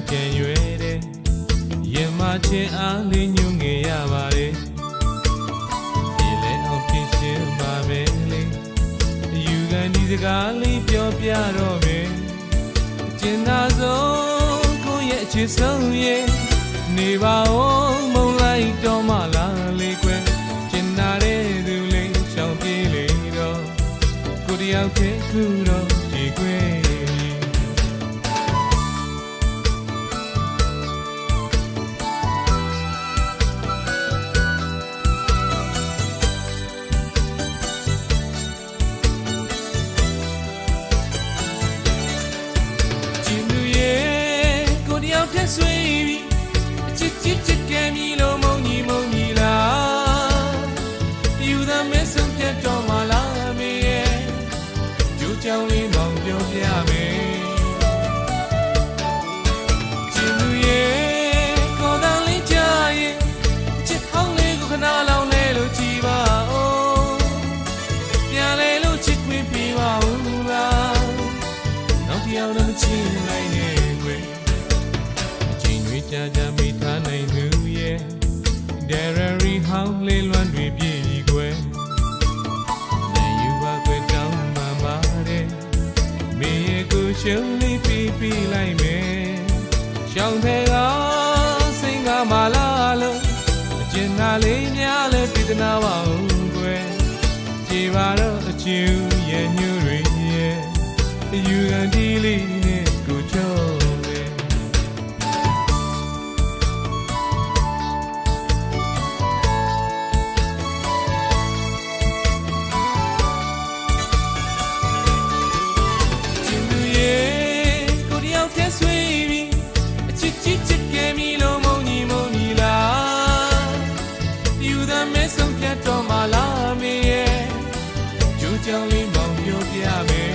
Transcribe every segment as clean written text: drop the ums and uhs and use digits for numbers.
ကြံရွယ်တဲ့ရင်မချင်းအားလေးညွငယ်ရပါတယ်ဒီလဲအောင်ဖြစ်ရှင်ပါပဲလေယူကန်ဒီစကားလေးပြောပြတော့မယ်ကျင်သာဆုံးကိုရဲ့ချစ်ဆုံးရဲ့နေပါဦးမုံလိုက်တော့မှလားလေကွယ်ကျင်နာတဲ့သူလေးချောင်းပြေးလေတော့ကိုတယောက်တည်းခုတော့ဒီကွယ်ဆွေးပြီးချစ်ချစ်ချစ်ကဲမီလို့မုံကြီးလားယူသမဲဆုံးဖြတ်တော်မလားမေရဲ့ကြိုးကြောင်လေးမောင်ပြောပြမယ်ချစ်သူရဲ့ခေါ်တန်းလေးကြားရဲ့ချစ်ဟောင်းလေးကိုခဏလောင်လဲလို့ကြည်ပါဦးပြန်လဲလို့ချစ်ခွင့်ပေးပါဦးလားနောက်တစ်ယောက်တော့မချင်နိုင်နဲ့ကြာကြာမိထားနိုင်သူရဲ့ Diary ဟောင်းလေးလွမ်းတွေပြည့်ကွယ်နိုင်ယူပါကွယ်တောင်းမှပါတယ်မေရဲ့ကိုရှုံးလေးပြီးလိုက်မယ်ရှောင်းတဲ့ကစိတ်ကမလာလို့အကျဉ်းသားလေးများလဲပြဒနာပါဦးကွယ်ကြည်ပါတော့အကျဉ်းရဲ့ညွှတွေရဲ့ယူကန်ဒီလေးနဲ့ကိုချောဆွေးပြီးအချစ်ချစ်ချစ်ကဲမီလို့မုံကြီးလားယူသမဲဆုံးဖြတ်တော်မလားမေရဲ့ကြိုးကြောင်လေးမောင်ပြောပြမယ်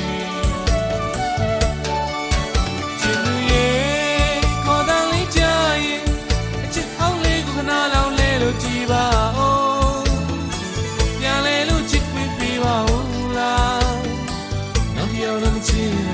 ချစ်သူရဲ့ခေါ်တန်းလေးကြားရဲ့အချစ်ဟောင်းလေးကိုခဏလောင်လဲလို့ကြည်ပါဦးပြန်လဲလို့ချစ်ခွင့်ပေးပါဦးလားနောက်တစ်ယောက်တော့မချင်